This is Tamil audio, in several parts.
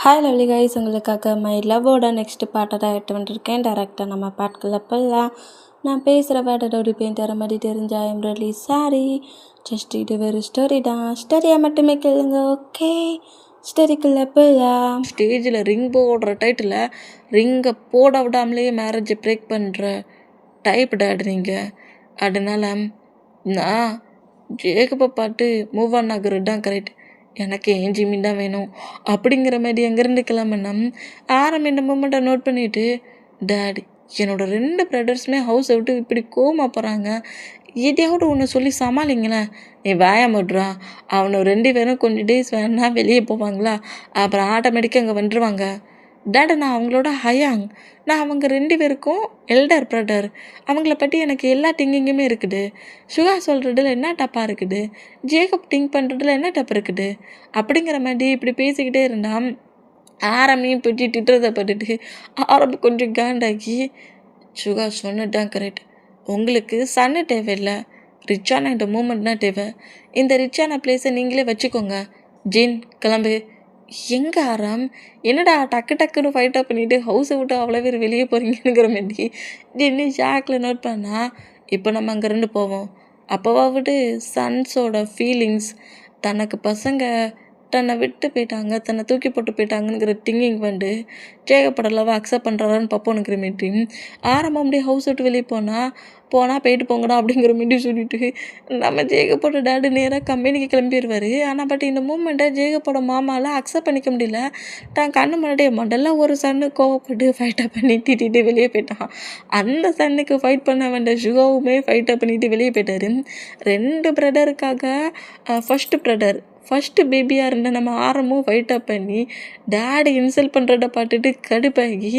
ஹாய் லவ்லி கைஸ், உங்களுக்காக மை லவ்வோட நெக்ஸ்ட் பாட்டை தான் எடுத்து வந்துருக்கேன். டேரெக்டாக நம்ம பாட்டுக்குள்ள போகலாம். நான் பேசுகிற வேர்டோட பெயிண்ட் வர மாதிரி தெரிஞ்சா ஐம் ரியலி சாரி. ஜஸ்ட் இது ஒரு ஸ்டோரி தான், ஸ்டோரியை மட்டுமே கேளுங்க. ஓகே, ஸ்டோரிக்குள்ளே போகலாம். ஸ்டேஜில் ரிங் போடுற டைட்டில் ரிங்கை போட விடாமலேயே மேரேஜை பிரேக் பண்ணுற டைப் டேட் நீங்கள். அதனால நான் ஜேக்கப்பை பாட்டு மூவ் ஆன் ஆகுறது தான் கரெக்ட். எனக்கு ஏன் ஜிமின் தான் வேணும் அப்படிங்கிற மாதிரி அங்கேருந்து கிளம்புனா ஆரம் இந்த மூமெண்ட்டை நோட் பண்ணிவிட்டு, டேடி என்னோட 2 பிரதர்ஸுமே ஹவுஸை விட்டு இப்படி கோமா போகிறாங்க, எதையாவது ஒன்று சொல்லி சமாளிங்களேன். நீ வாயாமட்றா, அவனை 2 பேரும் கொஞ்சம் டேஸ் வேணா வெளியே போவாங்களா, அப்புறம் ஆட்டோமேட்டிக்காக அங்கே வந்துடுவாங்க. டேடி நான் அவங்களோட ஹயாங், நான் அவங்க 2 பேருக்கும் எல்டர் பிரதர். அவங்கள பற்றி எனக்கு எல்லா திங்கிங்குமே இருக்குது. சுகா சொல்கிறதுல என்ன தப்பாக இருக்குது, ஜேக்கப் திங்க் பண்ணுறதுல என்ன தப்பு இருக்குது அப்படிங்கிற மாதிரி இப்படி பேசிக்கிட்டே இருந்தான். ஆரம்பையும் பிடிச்சி திட்டுறதை பட்டுட்டு ஆரம்பி கொஞ்சம் காண்டாக்கி, சுகா சொன்னதுதான் கரெக்ட், உங்களுக்கு சன்னு தேவையில்லை, ரிச்சான இந்த மூமெண்ட் தான் தேவை. இந்த ரிச்சான பிளேஸை நீங்களே வச்சுக்கோங்க. ஜின் கிளம்பு. எங்கே ஆரம், என்னடா டக்கு டக்குன்னு ஃபைட்டாக பண்ணிவிட்டு ஹவுஸை விட்டு அவ்வளோ பேர் வெளியே போகிறீங்கங்கிற மாதிரி ஜின்னு ஷாக்கில் நோட் பண்ணால், இப்போ நம்ம அங்கேருந்து போவோம். அப்போவாவிட்டு சன்ஸோட ஃபீலிங்ஸ், தனக்கு பசங்க தன்னை விட்டு போயிட்டாங்க, தன்னை தூக்கி போட்டு போயிட்டாங்கங்கிற திங்கிங் வந்து ஜேகப்படலாவை அக்செப்ட் பண்ணுறாரான்னு பார்ப்போனுங்கிற மாரி ஆரம்பம் அப்படியே ஹவுஸ் விட்டு வெளியே போனால் போயிட்டு போங்கடா அப்படிங்கிற மாரி சொல்லிட்டு நம்ம ஜேகப்போட டேடு நேராக கம்பெனிக்கு கிளம்பிடுவார். ஆனால் பட் இந்த மூமெண்ட்டை ஜேகப்போட மாமாவில் அக்செப்ட் பண்ணிக்க முடியல. தான் கண்ணு முன்னாடியே முதல்ல ஒரு சன்னு கோவப்பட்டு ஃபைட்டாக பண்ணி திட்டிட்டு வெளியே போயிட்டான். அந்த சன்னுக்கு ஃபைட் பண்ண வேண்டிய சுகாவுமே ஃபைட்டாக பண்ணிட்டு வெளியே போயிட்டார். 2 பிரதருக்காக ஃபஸ்ட்டு பேபியாக இருந்த நம்ம ஆரமும் ஃபைட்டாக பண்ணி டேடி இன்சல்ட் பண்ணுறத பார்த்துட்டு கடுப்பாகி,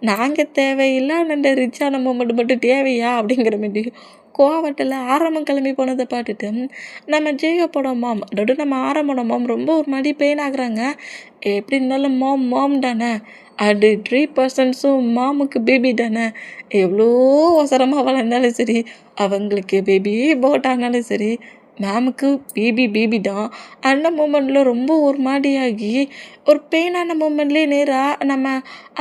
நாங்கள் தேவையில்லை அந்த ரிச்சான மூமெண்ட் மட்டும் தேவையா அப்படிங்கிற மாதிரி கோவத்தில் ஆரம்பம் கிளம்பி போனதை பார்த்துட்டு நம்ம ஜேகப்போட மாம், அதாவது நம்ம ஆரம்போட மாம் ரொம்ப ஒரு மாதிரி பெயின் ஆகுறாங்க. எப்படி இருந்தாலும் மாம் தானே, அது 3% மாமுக்கு பேபி தானே, எவ்வளோ அவசரமாக வளர்ந்தாலும் சரி, அவங்களுக்கு பேபி போட்டானாலும் சரி, மேமுக்கு பேபி தான். அந்த மூமெண்ட்டில் ரொம்ப ஒரு மாதிரியாகி ஒரு பெயினான மூமெண்ட்லேயே நேராக நம்ம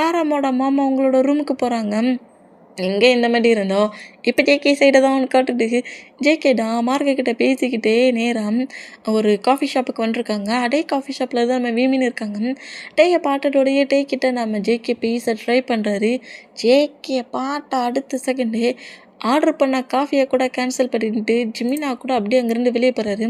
ஆரமோட மாமா அவங்களோட ரூமுக்கு போகிறாங்க. எங்கே இந்த மாதிரி இருந்தோம், இப்போ ஜேகே சைடை தான் ஒன்று காட்டுது. ஜேகே தான் மார்க்கிட்ட பேசிக்கிட்டே நேராக ஒரு காஃபி ஷாப்புக்கு வந்துருக்காங்க. அதே காஃபி ஷாப்பில் தான் நம்ம வீமின்னு இருக்காங்க. டேயை பாட்டோடையே டே கிட்ட நம்ம ஜேகே பேச ட்ரை பண்ணுறாரு. ஜேகே பாட்ட அடுத்த செகண்டே ஆர்டர் பண்ண காஃபியை கூட கேன்சல் பண்ணிட்டு ஜிமினா கூட அப்படியே அங்கேருந்து வெளியே போகிறாரு.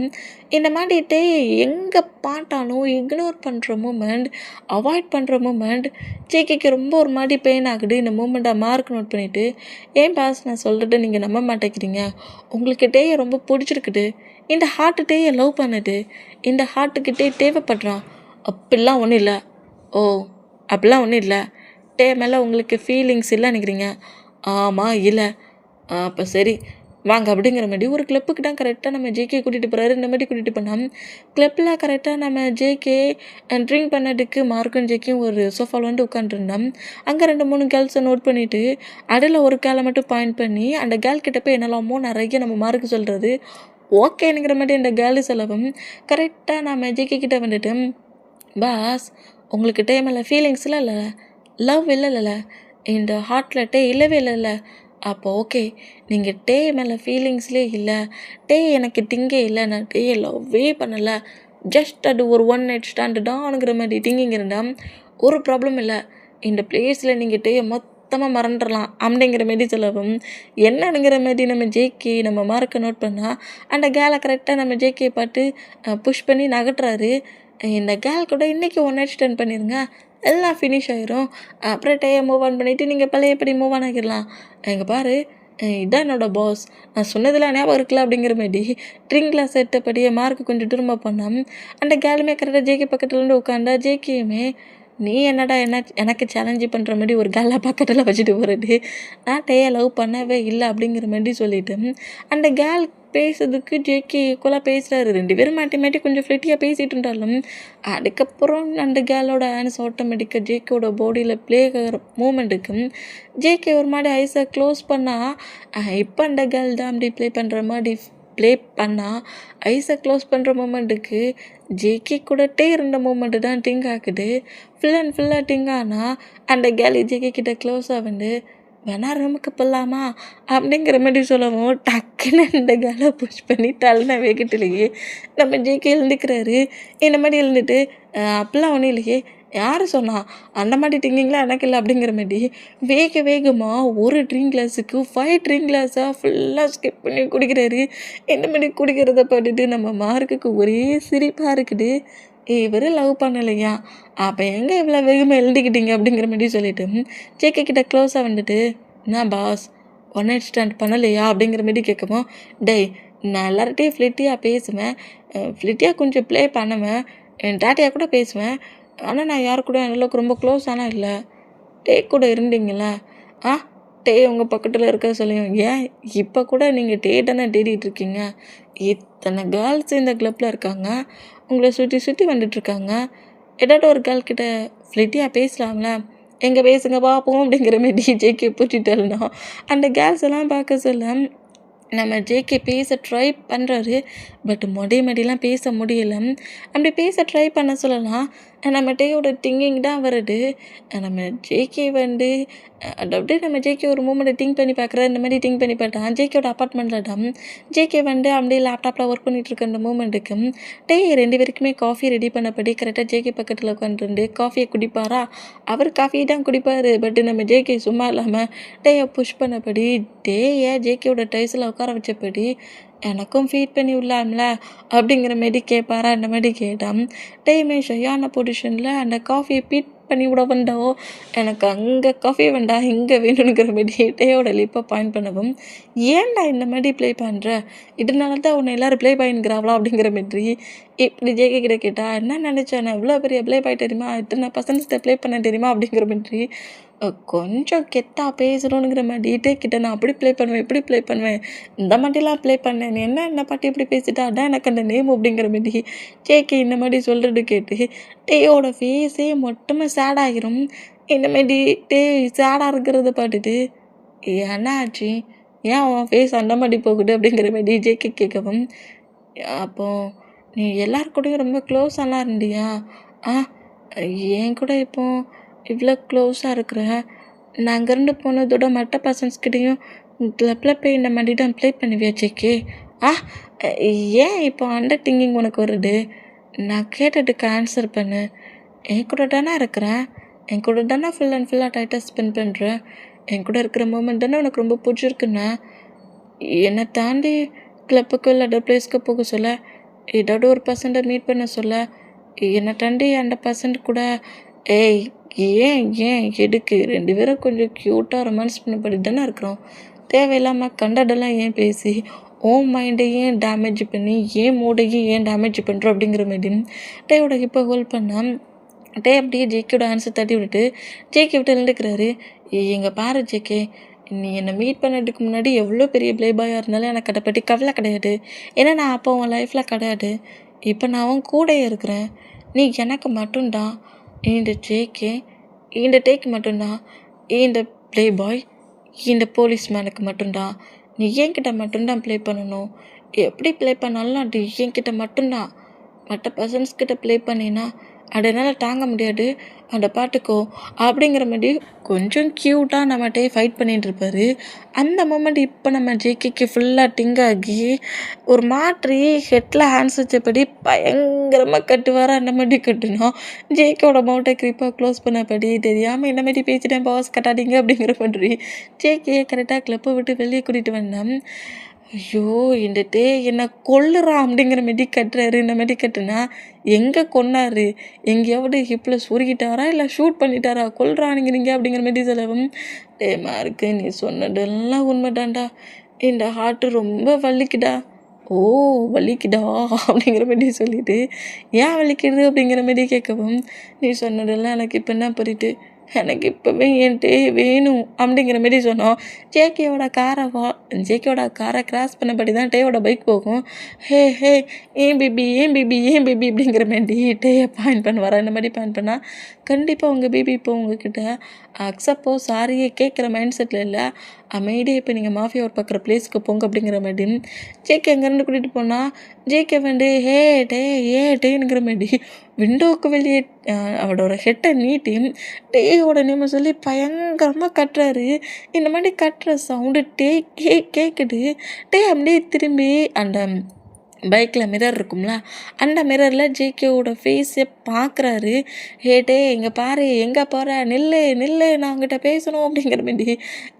இந்த மாதிரிட்டே எங்கே பாட்டாலும் இக்னோர் பண்ணுற மூமெண்ட், அவாய்ட் பண்ணுற மூமெண்ட் ஜேகேக்கு ரொம்ப ஒரு மாதிரி பெயின் ஆகுது. இந்த மூமெண்ட்டை மார்க் நோட் பண்ணிவிட்டு, ஏன் பாஸ் நான் சொல்கிறத நீங்கள் நம்ப மாட்டேங்கிறீங்க, உங்களுக்கு டேயை ரொம்ப பிடிச்சிருக்குது, இந்த ஹார்ட்டு டேயை லவ் பண்ணுது, இந்த ஹார்ட்டுக்கிட்டே தேவைப்படுறான், அப்படிலாம் ஒன்றும் இல்லை. ஓ அப்படிலாம் ஒன்றும் இல்லை, டே மேலே உங்களுக்கு ஃபீலிங்ஸ் இல்லை நினைக்கிறீங்க. ஆமாம் இல்லை, அப்போ சரி வாங்க அப்படிங்கிற மாதிரி ஒரு கிளப்புக்கு தான் கரெக்டாக நம்ம ஜேகே கூட்டிகிட்டு போகிறாரு. இந்த மாதிரி கூட்டிகிட்டு போனோம். கிளப்பில் கரெக்டாக நம்ம ஜேகே ட்ரிங்க் பண்ணதுக்கு மார்க்கும் ஜேக்கையும் ஒரு சோஃபாவில் வந்து உட்காந்துருந்தோம். அங்கே 2-3 கேர்ள்ஸை நோட் பண்ணிவிட்டு அதில் ஒரு கேலை மட்டும் பாயிண்ட் பண்ணி அந்த கேர்ள் கிட்ட போய் என்னெல்லாமோ நிறைய நம்ம மார்க்கு சொல்கிறது. ஓகேங்கிற மாதிரி அந்த கேர்ளு செலவும் கரெக்டாக நம்ம ஜேகே கிட்டே வந்துட்டு, பாஸ் உங்களுக்கு டே மேலே ஃபீலிங்ஸ்லாம் இல்லை, லவ் இல்லைல்ல, இந்த ஹார்ட்டில் டே இல்லவே இல்லைல்ல, அப்போ ஓகே, நீங்கள் டே மேலே ஃபீலிங்ஸ்லேயே இல்லை, டே எனக்கு திங்கே இல்லை, நான் டே லவ்வே பண்ணலை, ஜஸ்ட் அது ஒரு 1 night stand தான்ங்கிற மாதிரி திங்கிங் இருந்தால் ஒரு ப்ராப்ளம் இல்லை, இந்த பிளேஸில் நீங்கள் டேயை மொத்தமாக மறந்துடலாம் அப்படிங்கிற மாரி சொல்லவும் என்னங்கிற மாதிரி நம்ம ஜேகே நம்ம மார்க்கை நோட் பண்ணால் அந்த கேலை கரெக்டாக நம்ம ஜேகே பார்த்து புஷ் பண்ணி நகட்டுறாரு. இந்த கேல் கூட இன்றைக்கி 1 night stand பண்ணிடுங்க, எல்லாம் ஃபினிஷ் ஆகிரும், அப்புறம் டேயை மூவ் ஆன் பண்ணிவிட்டு நீங்கள் பழையபடி மூவ் ஆன் ஆகிடலாம். எங்கள் பாரு, இதான் என்னோடய பாஸ், நான் சொன்னதெல்லாம் ஞாபகம் இருக்குல்ல அப்படிங்கிற மாதிரி ட்ரிங்க்லாம் செட்டப்படியே மார்க்கு கொஞ்சம் திரும்ப பண்ணோம். அந்த கேளுமே கரெக்டாக ஜேகே பக்கத்துலேருந்து உட்காந்தா ஜேகேயுமே, நீ என்னடா எனக்கு சேலஞ்சு பண்ணுற மாதிரி ஒரு கேலை பக்கத்தில் வச்சுட்டு போகிறது, நான் டேயை லவ் பண்ணவே இல்லை அப்படிங்கிற மாதிரி சொல்லிவிட்டு அந்த கேல் பேசுறதுக்கு ஜேகே ஈக்குவலாக பேசுகிறாரு. 2 பேரும் மாட்டி கொஞ்சம் ஃப்ளெட்டியாக பேசிகிட்டு இருந்தாலும் அதுக்கப்புறம் அந்த கேலோட ஆன்ஸ் ஆட்டோமேட்டிக்காக ஜேகேவோட பாடியில் ப்ளே ஆகிற மூமெண்ட்டுக்கு ஜேகே ஒரு மாதிரி ஐஸை க்ளோஸ் பண்ணால் இப்போ அந்த கேர்ள் தான் அப்படி ப்ளே பண்ணுற மாதிரி ப்ளே பண்ணால் ஐஸை க்ளோஸ் பண்ணுற மூமெண்ட்டுக்கு ஜேகே கூடட்டே இருந்த மூமெண்ட்டு தான் டிங் ஆகுது. ஃபுல் அண்ட் ஃபுல்லாக டிங் ஆனால் அந்த கேலி ஜேகே கிட்ட க்ளோஸாக வந்து வேணா ரூமுக்கு போகலாமா அப்படிங்கிற மாதிரி சொல்லவும் டக்குன்னு இந்த கேலை புஷ் பண்ணி தள்ளின வேகத்துலேயே நம்ம ஜேகே எழுந்துக்கிறாரு. இந்த மாதிரி எழுந்துட்டு அப்பெல்லாம் ஒன்றும் இல்லையே, யார் சொன்னா அந்த மாதிரி திங்கிங்லாம் எனக்கு இல்லை அப்படிங்கிற மாதிரி வேகமாக ஒரு ட்ரிங்க் கிளாஸுக்கு 5 ட்ரிங்க் கிளாஸாக ஃபுல்லாக ஸ்கிப் பண்ணி குடிக்கிறாரு. இந்த மாதிரி குடிக்கிறத பார்த்துட்டு நம்ம மார்க்குக்கு ஒரே சிரிப்பாக இருக்குது. இவர் லவ் பண்ணலையா, அப்போ எங்கே இவ்வளோ வேகமாக எழுதிக்கிட்டீங்க அப்படிங்கிற மாதிரி சொல்லிட்டு ஜேகே கிட்ட க்ளோஸாக வந்துட்டு நான் பாஸ் 1 நைட் ஸ்டாண்ட் பண்ணலையா அப்படிங்கிற மாதிரி கேட்கவும், டேய் நான் எல்லார்ட்டையும் ஃப்ளிட்டியாக பேசுவேன், ஃப்ளிட்டியாக கொஞ்சம் ப்ளே பண்ணுவேன், என் டேட்டியாக கூட பேசுவேன், ஆனால் நான் யார் கூட அந்தளவுக்கு ரொம்ப க்ளோஸ் ஆனால் இல்லை. டே கூட இருந்தீங்களா டே உங்கள் பக்கத்தில் இருக்க சொல்லியும் ஏன் இப்போ கூட நீங்கள் டே தானே தேடிட்டு இருக்கீங்க? இத்தனை கேர்ள்ஸ் இந்த கிளப்பில் இருக்காங்க, உங்களை சுற்றி வந்துட்டுருக்காங்க. ஏதாட்டும் ஒரு கேர்ள் கிட்ட ஃப்ளிட்டியாக பேசலாம்ல, எங்கே பேசுங்க பார்ப்போம் அப்படிங்கிற மாதிரி ஜேகே பூட்டிட்டாள்னா அந்த கேர்ள்ஸ் எல்லாம் பார்க்க சொல்ல நம்ம ஜேகே பேச ட்ரை பண்ணுறாரு. பட் மடியெல்லாம் பேச முடியலை. அப்படி பேச ட்ரை பண்ண சொல்லலாம், நம்ம டேயோட திங்கிங் தான் வருது. நம்ம ஜேகே வந்து அப்படியே நம்ம ஜேகே ஒரு மூமெண்ட்டை திங்க் பண்ணி பார்க்குறாரு. இந்த மாதிரி திங்க் பண்ணி பார்த்தான் ஜேகேயோட அப்பார்ட்மெண்ட்டில் தான் ஜேகே வந்து அப்படியே லேப்டாப்பில் ஒர்க் பண்ணிகிட்ருக்க அந்த மூமெண்ட்டுக்கு டே 2 பேருக்குமே காஃபி ரெடி பண்ணபடி கரெக்டாக ஜேகே பக்கத்தில் உட்காந்துருந்து காஃபியை குடிப்பாரா, அவர் காஃபி தான் குடிப்பார். பட்டு நம்ம ஜேகே சும்மா இல்லாமல் டேயை புஷ் பண்ணபடி டேயை ஜேகேயோட டைஸில் உட்கார வச்சபடி எனக்கும் ஃபீட் பண்ணி விடலாம்ல அப்படிங்கிற மாரி கேட்பாரா. அந்த மாதிரி கேட்டான் டேயுமே ஷையான பொசிஷனில் அந்த காஃபியை பீட் பண்ணி விட வந்தோ, எனக்கு அங்கே காஃபி வேண்டாம் இங்கே வேணுங்கிற மாதிரி டேயோட லிப்பை பாயிண்ட் பண்ணவும், ஏன்டா இந்த மாதிரி ப்ளே பண்ணுற, இதனால தான் உன்னை எல்லோரும் ப்ளே பாயின்ங்கிறாவளா அப்படிங்கிற மாதிரி இப்படி ஜேகே கிட்ட கேட்டால் என்ன நினச்சேன், நான் எவ்வளோ பெரிய ப்ளே பாய் தெரியுமா, இத்தனை பர்சன்டேஜ் ப்ளே பண்ண தெரியுமா அப்படிங்கிற மாதிரி கொஞ்சம் கெத்தாக பேசணுங்கிற மாதிரி டே கிட்ட நான் அப்படி ப்ளே பண்ணுவேன் இப்படி ப்ளே பண்ணுவேன் இந்த மாதிரிலாம் ப்ளே பண்ணேன், நீ என்ன பாட்டி இப்படி பேசிட்டா, அதான் எனக்கு அந்த நேம் அப்படிங்கிற மாதிரி ஜேகே இந்த மாதிரி சொல்கிறது கேட்டு டேயோட ஃபேஸே மொத்தமாக சேட் ஆகிரும். இந்த மாதிரி டே சேடாக இருக்கிறத பார்த்துட்டு என்ன ஆச்சு, ஏன் அவன் ஃபேஸ் அந்த மாதிரி போகுது அப்படிங்கிற மாதிரி ஜேகே கேட்கவும், அப்போது நீ எல்லாருக்கூடையும் ரொம்ப க்ளோஸாலாம் இருந்தியா, என் கூட இப்போ இவ்வளோ க்ளோஸாக இருக்கிற, நான் அங்கேருந்து போனதோட மற்ற பர்சன்ஸ்கிட்டையும் கிளப்பில் போய் இந்த மாதிரி தான் ப்ளே பண்ணுவியா ஜேகே, ஏன் இப்போ அண்டர் திங்கிங் உனக்கு வருது, நான் கேட்டதுக்கு ஆன்சர் பண்ணு, என் கூட தானே இருக்கிறேன், என் கூட தானே ஃபுல் அண்ட் ஃபுல்லாக டைட்டாக ஸ்பெண்ட் பண்ணுறேன், என் கூட இருக்கிற மூமெண்ட் தானே உனக்கு ரொம்ப பிடிச்சிருக்குண்ணா, என்னை தாண்டி கிளப்புக்கு இல்லை அதர் பிளேஸ்க்கு போக சொல்ல, ஏதாவது ஒரு பர்சன்ட்டை மீட் பண்ண சொல்ல, என்னை தாண்டி அந்த பர்சன்ட் கூட ஏய் ஏன் எதுக்கு 2 பேரும் கொஞ்சம் க்யூட்டாக ரொமான்ஸ் பண்ணப்படி தானே இருக்கிறோம், தேவையில்லாமல் கண்டதெல்லாம் ஏன் பேசி ஓன் மைண்டை ஏன் டேமேஜ் பண்ணி ஏன் மூடையும் ஏன் டேமேஜ் பண்ணுறோம் அப்படிங்கிற மாதிரி டேயோட இப்போ ஹோல்ட் பண்ணால் டே அப்படியே ஜேகேயோட ஆன்சர் தட்டி விட்டுட்டு ஜேகே விட்டு எழுந்துக்கிறாரு. எங்கள் பாரு ஜேகே, நீ என்னை மீட் பண்ணதுக்கு முன்னாடி எவ்வளோ பெரிய ப்ளே பாயாக இருந்தாலும் எனக்கு அதை பற்றி கவலை கிடையாது, ஏன்னா நான் அப்போ உன் லைஃப்பில் கிடையாது, இப்போ நான் அவன் கூடயே இருக்கிறேன், நீ எனக்கு மட்டும்தான், இந்த ஜேகே இந்த டேக்கு மட்டும்தான், இந்த ப்ளே பாய் இந்த போலீஸ் மேனுக்கு மட்டும்தான், நீ என்கிட்ட மட்டும்தான் ப்ளே பண்ணணும், எப்படி ப்ளே பண்ணாலும் அது என்கிட்ட மட்டும்தான், மற்ற பர்சன்ஸ்கிட்ட ப்ளே பண்ணினா அதனால் தாங்க முடியாது, அந்த பாட்டுக்கோ அப்படிங்கிற மாதிரி கொஞ்சம் க்யூட்டாக நம்மகிட்டே ஃபைட் பண்ணிகிட்டு இருப்பார். அந்த மூமெண்ட் இப்போ நம்ம ஜேகேக்கு ஃபுல்லாக டிங்காகி ஒரு மாற்றி ஹெட்டில் ஹேண்ட்ஸ் வச்சபடி பயங்கரமாக கட்டுவார். அந்த மாதிரி கட்டுனோம் ஜேகேவோட மவுட்டை க்ரீப்பாக க்ளோஸ் பண்ணபடி தெரியாமல் இந்த மாதிரி பேசிட்டேன் பாஸ் கட்டாதீங்க அப்படிங்கிற மாதிரி ஜேகே கரெக்டாக கிளப்பை விட்டு வெளியே கூட்டிகிட்டு வந்தேன். ஐயோ இந்த டே என்னை கொல்லுறான் அப்படிங்கிற மாரி கட்டுறாரு. இந்த மாதிரி கட்டுனா எங்கே கொன்னாரு, எங்கேயாவது ஹிப்பில் சுருக்கிட்டாரா இல்லை ஷூட் பண்ணிட்டாரா, கொல்றானுங்கிறீங்க அப்படிங்கிற மாரி சொல்லவும், டேமா இருக்கு நீ சொன்னதெல்லாம் உண்மைதான்டா, இந்த ஹார்ட்டு ரொம்ப வலிக்குடா, ஓ வலிக்குதா அப்படிங்கிற மாதிரி சொல்லிவிட்டு ஏன் வலிக்குது அப்படிங்கிற மாரி கேட்கவும், நீ சொன்னதெல்லாம் எனக்கு இப்போ என்ன புரியுது, எனக்கு இப்போவே என் டே வேணும் அப்படிங்கிற மாரி சொன்னோம். ஜேகேயோட காரை கிராஸ் பண்ணபடி தான் டேயோட பைக் போகும். ஹே ஏன் பேபி அப்படிங்கிற மாரி டேயை பாயிண்ட் பண்ணுவாரா. இந்த மாதிரி பாயிண்ட் பண்ணால் கண்டிப்பாக உங்கள் பேபி இப்போ உங்ககிட்ட அக்செப்டோ சாரியே கேட்குற மைண்ட் செட்டில் இல்லை. அமைதியாக இப்போ நீங்கள் மாஃபியா ஒர்க் பார்க்குற பிளேஸ்க்கு போங்க அப்படிங்கிற மாதிரி ஜேகே அங்கேருந்து கூட்டிகிட்டு போனால் ஜேகே வந்து ஹே டே ஏ டேங்கிற மாதிரி விண்டோவுக்கு வெளியே அவரோட ஹெட்டை நீட்டி டேயோட நேமை சொல்லி பயங்கரமாக கட்டுறாரு. இந்த மாதிரி கட்டுற சவுண்டு கேட்குது. டே அப்படியே திரும்பி அந்த பைக்கில் மிரர் இருக்கும்ல, அந்த மிரரில் ஜேகேவோட ஃபேஸை பார்க்குறாரு. டே இங்கே பாரு, எங்கே போகிற, நில்லு நான் உங்ககிட்ட பேசணும் அப்படிங்கிற மாதிரி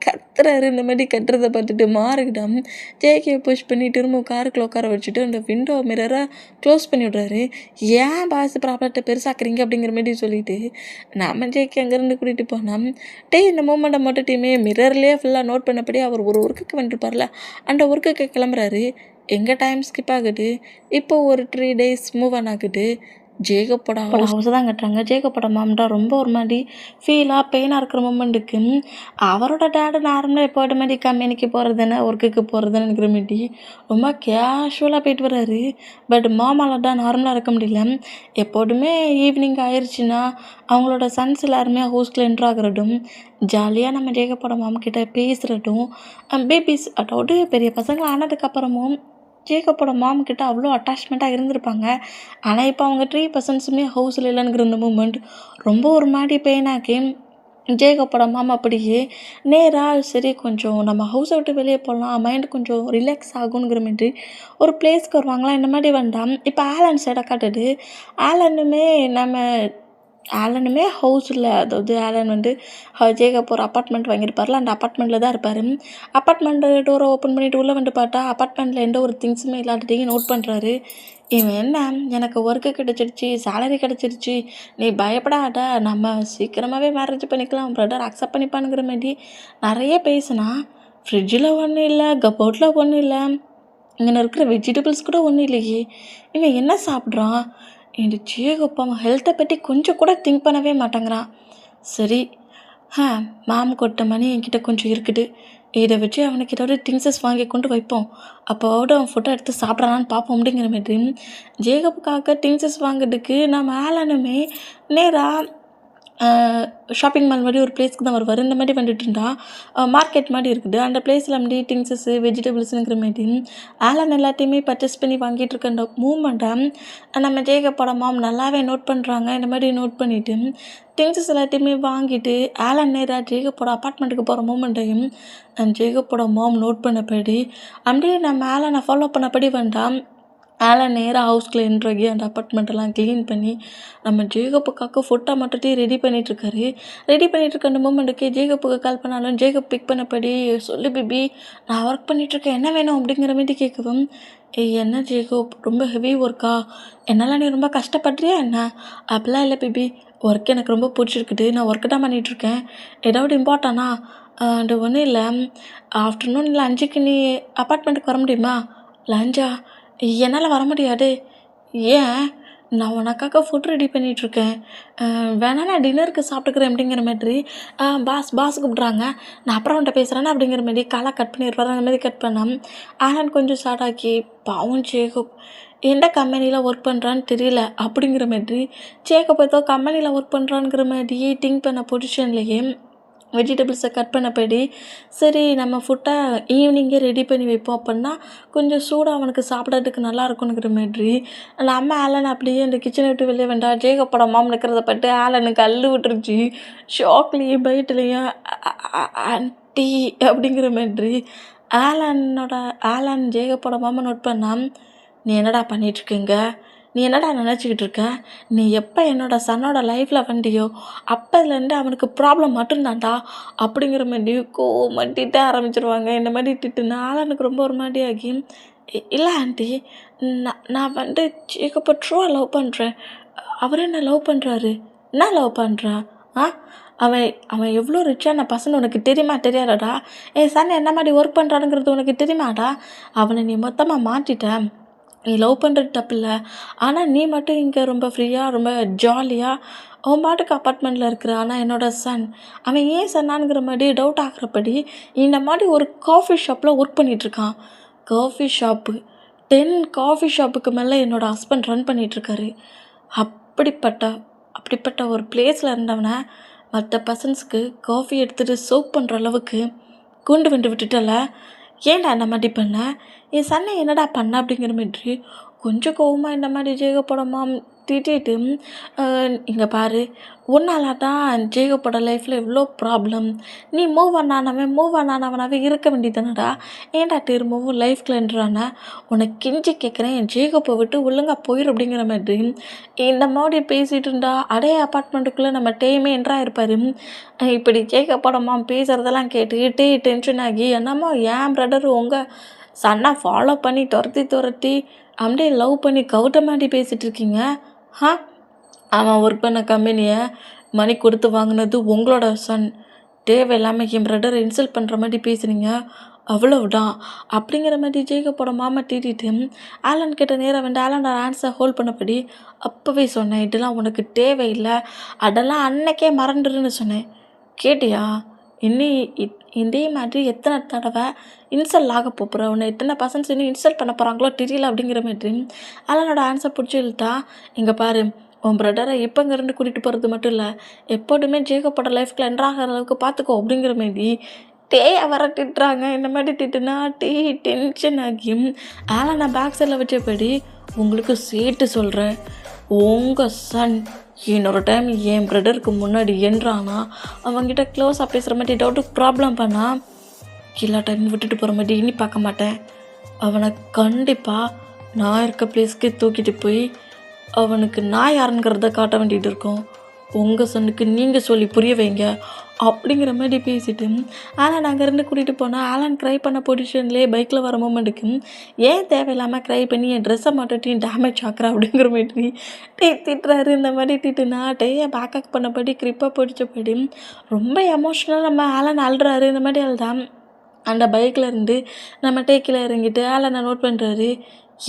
கத்துறாரு. இந்த மாதிரி கட்டுறதை பார்த்துட்டு மாறிக்கிட்டான். ஜேகே புஷ் பண்ணி திரும்ப காருக்குள்ள உட்கார வச்சுட்டு அந்த விண்டோ மிரரை க்ளோஸ் பண்ணி விட்றாரு. ஏன் பாஸ் ப்ராப்ளத்தை பெருசாக்குறீங்க அப்படிங்கிற மாதிரி சொல்லிட்டு நம்ம ஜேகே அங்கேருந்து கூட்டிகிட்டு போனோம். இந்த மூமெண்ட்டை மட்டும் மிரர்லேயே ஃபுல்லாக நோட் பண்ணபடி அவர் ஒரு ஒர்க்குக்கு வந்துருப்பார்ல, அந்த ஒர்க்குக்கு கிளம்புறாரு. எங்கே டைம் ஸ்கிப் ஆகுது. இப்போ ஒரு 3 days மூவ் ஆன் ஆகுது. ஜேகப்போட ஹவுஸ் தான் கட்டுறாங்க. ஜேகப்போட மாம்டா ரொம்ப ஒரு மாதிரி ஃபீலாக பெயினாக இருக்கிற மூமெண்ட்டுக்கு அவரோட டேடு நார்மலாக எப்போட்ட மாதிரி கம்பெனிக்கு போகிறதுன்னு ஒர்க்குக்கு போகிறதுன்னு இருக்கிற மாட்டி ரொம்ப கேஷுவலாக போயிட்டு வர்றாரு. பட் மாமாவில் தான் நார்மலாக இருக்க முடியல. எப்போதுமே ஈவினிங் ஆயிடுச்சுன்னா அவங்களோட சன்ஸ் எல்லாருமே ஹவுஸ்கில் என்ட்ரு ஆகிறட்டும், ஜாலியாக நம்ம ஜேகப்போட மாமக்கிட்ட பேசுகிறட்டும், பேபிஸ் அதாவது பெரிய பசங்களை ஆனதுக்கப்புறமும் ஜேகப்போட மாம்கிட்ட அவ்வளோ அட்டாச்மெண்ட்டாக இருந்திருப்பாங்க. ஆனால் இப்போ அவங்க 3% ஹவுஸில் இல்லைங்கிற இந்த மூமெண்ட் ரொம்ப ஒரு மாதிரி பெயினாக்கி ஜேகப்போட மாமா அப்படியே நேராக சரி கொஞ்சம் நம்ம ஹவுஸை விட்டு வெளியே போகலாம், மைண்டு கொஞ்சம் ரிலாக்ஸ் ஆகுங்கிற மாதிரி ஒரு பிளேஸ்க்கு வருவாங்களா. இந்த மாதிரி வேண்டாம். இப்போ ஆலன் சைடை காட்டுது. ஆலனுமே ஹவுஸில், அதாவது ஆலன் வந்து ஜேகப் ஒரு அப்பார்ட்மெண்ட் வாங்கியிருப்பார்ல, அந்த அப்பார்ட்மெண்ட்டில் தான் இருப்பார். அப்பார்ட்மெண்ட்டு டோரை ஓப்பன் பண்ணிவிட்டு உள்ளே வந்து பார்த்தா அப்பார்ட்மெண்ட்டில் எந்த ஒரு திங்ஸுமே இல்லாததையும் நோட் பண்ணுறாரு. இவன் என்ன, எனக்கு ஒர்க்கு கிடச்சிருச்சு, சேலரி கிடச்சிருச்சு, நீ பயப்படாத, நம்ம சீக்கிரமாகவே மேரேஜ் பண்ணிக்கலாம், ப்ரதர் அக்செப்ட் பண்ணிப்பானுங்கிற மாதிரி நிறைய பேசுனா. ஃப்ரிட்ஜில் ஒன்றும் இல்லை, கபோர்டில் ஒன்றும் இல்லை, இங்கே இருக்கிற வெஜிடபிள்ஸ் கூட ஒன்றும் இல்லையே, இவன் என்ன சாப்பிட்றான்? இந்த ஜேகப்பா அவன் ஹெல்த்தை பற்றி கொஞ்சம் கூட திங்க் பண்ணவே மாட்டேங்கிறான். சரி, மாம் கொட்ட மணி என்கிட்ட கொஞ்சம் இருக்குது, இதை வச்சு அவனுக்கு ஏதாவது திங்ஸஸ் வாங்கி கொண்டு வைப்போம், அப்போவோட அவன் ஃபோட்டோ எடுத்து சாப்பிட்றானான்னு பார்ப்போம் அப்படிங்கிற மாதிரி ஜேகப்புக்காக திங்ஸஸ் வாங்குறதுக்கு நம்ம ஆலனுமே நேராக ஷாப்பிங் மால் மாதிரி ஒரு பிளேஸ்க்கு தான் வருவார். இந்த மாதிரி வந்துட்டு இருந்தால் மார்க்கெட் மாதிரி இருக்குது. அந்த பிளேஸில் அப்படி திங்ஸஸ்ஸு வெஜிடபிள்ஸுங்கிற மாதிரி ஆலன் எல்லாத்தையுமே பர்ச்சேஸ் பண்ணி வாங்கிட்டு இருக்க அந்த மூமெண்ட்டை நம்ம ஜேகப்போட மாம் நல்லாவே நோட் பண்ணுறாங்க. இந்த மாதிரி நோட் பண்ணிவிட்டு திங்ஸஸ் எல்லாத்தையுமே வாங்கிட்டு ஆலன் நேராக ஜேகப்போட அப்பார்ட்மெண்ட்டுக்கு போகிற மூமெண்ட்டையும் ஜேகப்போட மாம் நோட் பண்ணபடி அப்படியே நம்ம ஆலனை ஃபாலோ பண்ணபடி வேண்டாம். ஆலன் நேராக ஹவுஸ்குள்ளே என்ட்ராகி அந்த அப்பார்ட்மெண்ட்டெல்லாம் க்ளீன் பண்ணி நம்ம ஜேகப்புக்காக ஃபுட்டை மட்டும் ரெடி பண்ணிகிட்ருக்காரு. ரெடி பண்ணிகிட்ருக்க அந்த மூமெண்ட்டுக்கு ஜேகப்புக்கு கால் பண்ணாலும் ஜேகப் பிக் பண்ணபடி சொல்லு பேபி, நான் ஒர்க் பண்ணிகிட்ருக்கேன், என்ன வேணும் அப்படிங்கிற மாதிரி கேட்கவும், என்ன ஜேகப் ரொம்ப ஹெவி ஒர்க்கா, என்னால் நீ ரொம்ப கஷ்டப்படுறியா என்ன? அப்படிலாம் இல்லை பேபி, ஒர்க் எனக்கு ரொம்ப பிடிச்சிருக்குது, நான் ஒர்க்கு தான் பண்ணிகிட்ருக்கேன், ஏதாவது இம்பார்ட்டனா? அது ஒன்றும் இல்லை, ஆஃப்டர்நூன் இல்லை 5க்கு நீ அப்பார்ட்மெண்ட்டுக்கு வர முடியுமா? லஞ்சா? என்னால் வர முடியாது. ஏன்? நான் உனக்காக ஃபுட் ரெடி பண்ணிகிட்ருக்கேன், வேணா நான் டின்னருக்கு சாப்பிட்டுக்கிறேன் அப்படிங்கிற மாதிரி பாஸ் கூப்பிட்றாங்க, நான் அப்புறம் அவன்கிட்ட பேசுகிறேன்னா அப்படிங்கிற மாதிரி காலை கட் பண்ணியிருப்பாரு. அந்த மாதிரி கட் பண்ணால் ஆலன் கொஞ்சம் ஷார்ட்டாக்கி பாவம் ஜேகப் எந்த கம்பெனியில் ஒர்க் பண்ணுறான்னு தெரியல அப்படிங்கிற மாதிரி ஜேகப் ஏதோ கம்பெனியில் ஒர்க் பண்ணுறாங்கிற மாதிரி திங்க் பண்ண பொசிஷன்லேயே வெஜிடபிள்ஸை கட் பண்ணபடி சரி நம்ம ஃபுட்டை ஈவினிங்கே ரெடி பண்ணி வைப்போம் அப்படின்னா கொஞ்சம் சூடாக அவனுக்கு சாப்பிட்றதுக்கு நல்லா இருக்குங்கிற மாதிரி நம்ம ஆலன் அப்படியே அந்த கிச்சனை விட்டு வெளியே வேண்டாம். ஜேகப்போட மாம் நிற்கிறத பட்டு ஆலனுக்கு அள்ளு விட்டுருச்சு. ஷாக்லேயும் பைட்லேயும் ஆன்ட்டி அப்படிங்கிற மாதிரி ஆலன் ஜேகப்போட மாமா நோட் பண்ணால், நீ என்னடா பண்ணிகிட்ருக்கீங்க, நீ என்னடா நினச்சிக்கிட்டு இருக்க, நீ எப்போ என்னோட சன்னோட லைஃப்பில் வண்டியோ அப்போதுலேருந்து அவனுக்கு ப்ராப்ளம் மட்டும்தான்டா அப்படிங்கிற மாதிரி கோவமாக திட்ட ஆரம்பிச்சிருவாங்க. இந்த மாதிரி திட்டுனா ஆலனுக்கு ரொம்ப ஒரு மாதிரி ஆகி, இல்லை ஆண்டி, நான் வந்து ஜேகப்பை ட்ரூவாக லவ் பண்ணுறேன், அவர் என்ன லவ் பண்ணுறாரு, என்ன லவ் பண்ணுறான்? அவன் எவ்வளோ ரிச்சான பசங்க உனக்கு தெரியுமா தெரியாதாடா? என் சன் என்ன மாதிரி ஒர்க் பண்ணுறானுங்கிறது உனக்கு தெரியுமாடா? அவனை நீ மொத்தமாக மாற்றிட்ட. நீ லவ் பண்ணுறது தப்பில்லை, ஆனால் நீ மட்டும் இங்கே ரொம்ப ஃப்ரீயாக ரொம்ப ஜாலியாக அவன் பாட்டுக்கு அப்பார்ட்மெண்ட்டில் இருக்கிற. ஆனால் என்னோடய சன் அவன் ஏன் சன்னானுங்கிற மாதிரி டவுட் ஆகிறபடி இந்த மாதிரி ஒரு காஃபி ஷாப்பில் ஒர்க் பண்ணிகிட்ருக்கான். காஃபி ஷாப்பு 10 காஃபி ஷாப்புக்கு மேலே என்னோடய ஹஸ்பண்ட் ரன் பண்ணிகிட்ருக்காரு. அப்படிப்பட்ட அப்படிப்பட்ட ஒரு பிளேஸில் இருந்தவனை மற்ற பர்சன்ஸ்க்கு காஃபி எடுத்துகிட்டு சோப் பண்ணுற அளவுக்கு கூண்டு விட்டுட்டல. ஏன்டா இந்த மாதிரி பண்ண? என் சன்னை என்னடா பண்ண அப்படிங்கிற மாதிரி கொஞ்சம் கோவமாக இந்த மாதிரி ஜேகப்போட திட்டிட்டு இங்கே பாரு, உன்னால தான் ஜேகப்போட லைஃப்பில் எவ்வளோ ப்ராப்ளம். நீ மூவ் ஆனானவனாகவே இருக்க வேண்டியதானடா. ஏன்டா திரும்பவும் லைஃப்குள்ளேன்றான? உனக்கு கெஞ்சி கேட்குறேன், என் ஜேகப்பை விட்டு ஒழுங்காக போயிடும் அப்படிங்கிற மாதிரி இந்த மாதிரி பேசிகிட்டு இருந்தா அடே அப்பார்ட்மெண்ட்டுக்குள்ளே நம்ம டேமே என்றா இருப்பார். இப்படி ஜேகப்போட பேசுகிறதெல்லாம் கேட்டுக்கிட்டே டென்ஷன் ஆகி என்னமோ என் பிரதர் உங்கள் சன்னா ஃபாலோ பண்ணி துரத்தி அப்படியே லவ் பண்ணி கவுட்ட மாட்டி பேசிகிட்டு இருக்கீங்க. அவன் ஒர்க் பண்ண கம்பெனியை மணி கொடுத்து வாங்கினது உங்களோட சன். தேவையில்லாமல் என் பிரதரை இன்சல்ட் பண்ணுற மாதிரி பேசுனீங்க, அவ்வளவுதான் அப்படிங்கிற மாதிரி ஜேகப்போட திட்டிட்டு ஆலன் கிட்ட நேராக வந்து ஆலனோட ஆன்சர் ஹோல்ட் பண்ணபடி அப்போவே சொன்னேன், இதெல்லாம் உனக்கு தேவையில்லை, அதெல்லாம் அன்னைக்கே மறந்துடுன்னு சொன்னேன். கேட்டியா? இதே மாதிரி எத்தனை தடவை இன்சல்ட் ஆக போகிற, உன்னை எத்தனை பர்சன்ஸ் இன்னும் இன்சல்ட் பண்ண போகிறாங்களோ தெரியல அப்படிங்கிற மாதிரி ஆலனோட ஆன்சர் பிடிச்சி இழுத்தா, இங்கே பாரு, உன் பிரதரை இப்போ இங்கேருந்து கூட்டிகிட்டு போகிறது மட்டும் இல்லை, எப்போதுமே ஜேகப்போட லைஃப்க்கு என்ட்ராகிற அளவுக்கு பார்த்துக்கோ அப்படிங்கிற மாதிரி வர திட்டுறாங்க. இந்த மாதிரி திட்டுனா டென்ஷன் ஆகி ஆலனை பேக் சைடில் வச்சபடி உங்களுக்கு சேர்த்து சொல்கிறேன், உங்கள் சன் இன்னொரு டைம் என் பிரதருக்கு முன்னாடி என்றானா அவங்ககிட்ட க்ளோஸாக பேசுகிற மாதிரி டவுட்டு ப்ராப்ளம் பண்ணால் எல்லா டைம் விட்டுட்டு போகிற மாதிரி இனி பார்க்க மாட்டேன். அவனை கண்டிப்பாக நான் இருக்க பிளேஸ்க்கு தூக்கிட்டு போய் அவனுக்கு நான் யாருங்கிறத காட்ட வேண்டியது இருக்கும். உங்கள் சன்னுக்கு நீங்கள் சொல்லி புரிய வைங்க அப்படிங்கிற மாதிரி பேசிட்டு ஆலன் அங்கேருந்து கூட்டிகிட்டு போனால் ஆலன் க்ரை பண்ண பொசிஷன்லேயே பைக்கில் வர மூமெண்ட்டுக்கு ஏன் தேவையில்லாமல் க்ரை பண்ணி என் ட்ரெஸ்ஸை மட்டும் டேமேஜ் ஆக்குறா அப்படிங்கிற மாதிரி திட்டுறாரு. இந்த மாதிரி திட்டுனா பேக்கப் பண்ணபடி கிரிப்பாக பிடிச்சபடி ரொம்ப எமோஷ்னலாக நம்ம ஆலன் அழுறாரு. இந்த மாதிரி அழுதான் அந்த பைக்கில் இருந்து நம்ம டேக்கில் இறங்கிட்டு ஆலனை நோட் பண்ணுறாரு.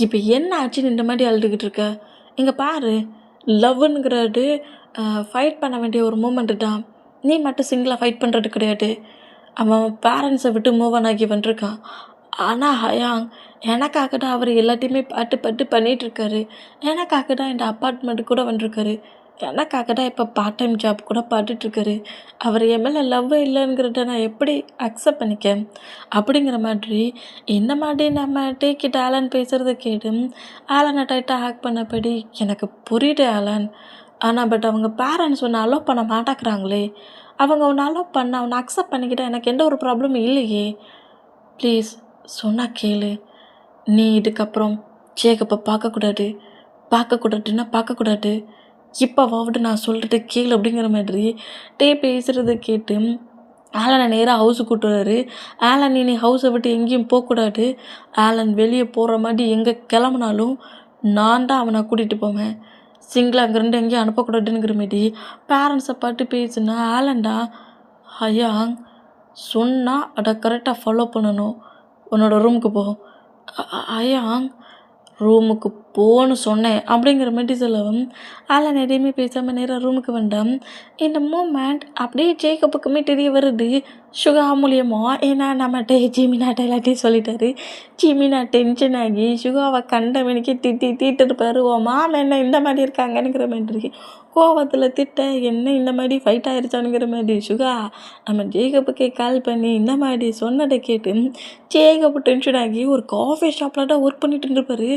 இப்போ என்ன ஆச்சுன்னு இந்த மாதிரி அழுதுகிட்டு இருக்க? இங்கே பாரு, லவ்னுங்கிறது ஃபைட் பண்ண வேண்டிய ஒரு மூமெண்ட்டு தான். நீ மட்டும் சிங்கிளாக ஃபைட் பண்ணுறது கிடையாது. அவன் பேரண்ட்ஸை விட்டு மூவ் ஆன் ஆகி வந்துருக்கான். ஆனால் ஹயாங் எனக்காக தான் அவர் எல்லாத்தையுமே பார்த்து பண்ணிகிட்ருக்காரு. எனக்காக தான் இந்த அப்பார்ட்மெண்ட்டு கூட வந்துருக்காரு. எனக்காக தான் இப்போ பார்ட் டைம் ஜாப் கூட பார்த்துட்ருக்காரு. அவர் என் மேலே லவ் இல்லைங்கிறத நான் எப்படி அக்செப்ட் பண்ணிக்க அப்படிங்கிற மாதிரி இந்த மாதிரி நம்ம டேக்கிட்ட ஆலன் பேசுகிறத கேட்டு ஆலனை டைட்டாக ஹேக் பண்ணபடி எனக்கு புரியுது ஆலன், ஆனால் பட் அவங்க பேரண்ட்ஸ் ஒன்று அலோவ் பண்ண மாட்டேங்கிறாங்களே. அவங்க ஒன்று அலோவ் பண்ண அவனை அக்செப்ட் பண்ணிக்கிட்டால் எனக்கு எந்த ஒரு ப்ராப்ளமும் இல்லையே. ப்ளீஸ் சொன்னால் கேளு. நீ இதுக்கப்புறம் ஜேகப்பை பார்க்கக்கூடாது. இப்போவாவது நான் சொல்கிறது கேளு அப்படிங்கிற மாதிரி பேசுகிறத கேட்டு ஆலனை நேராக ஹவுஸுக்கு கூட்டுறாரு. ஆலன் நீ ஹவுஸை விட்டு எங்கேயும் போகக்கூடாது. ஆலன் வெளியே போகிற மாதிரி எங்கே கிளம்புனாலும் நான் தான் அவனை கூட்டிகிட்டு போவேன். சிங்கிளாக அங்கேருந்து எங்கேயும் அனுப்பக்கூடாதுங்கிற மாதிரி பேரண்ட்ஸை பார்த்து பேசுனா ஆலன்டா ஹயாங் சொன்னால் அதை கரெக்டாக ஃபாலோ பண்ணணும். உன்னோட ரூமுக்கு போ. ஹயாங் ரூமுக்கு போன்னு சொன்னேன் அப்படிங்கிற மாதிரி சொல்லவும் ஆலன் எதையுமே பேசாமல் நேராக ரூமுக்கு வந்தான். இந்த மூமெண்ட் அப்படியே ஜேக்கப்புக்குமே தெரிய வருது சுகா மூலியமாக. ஏன்னா நம்மகிட்ட ஜிமினாட்ட எல்லாத்தையும் சொல்லிட்டாரு. ஜிமினா டென்ஷன் ஆகி சுகாவை கண்டவனுக்கு தீட்டுருப்பாரு. ஓ மாமா என்ன இந்த மாதிரி இருக்காங்கங்கிற மாதிரி கோவத்தில் திட்ட என்ன இந்த மாதிரி ஃபைட் ஆகிருச்சானுங்கிற மாதிரி சுகா நம்ம ஜேகப்புக்கே கால் பண்ணி இந்த மாதிரி சொன்னதை கேட்டு ஜேகப்பு டென்ஷன் ஆகி ஒரு காஃபி ஷாப்பில் தான் ஒர்க் பண்ணிட்டு இருந்திருப்பாரு.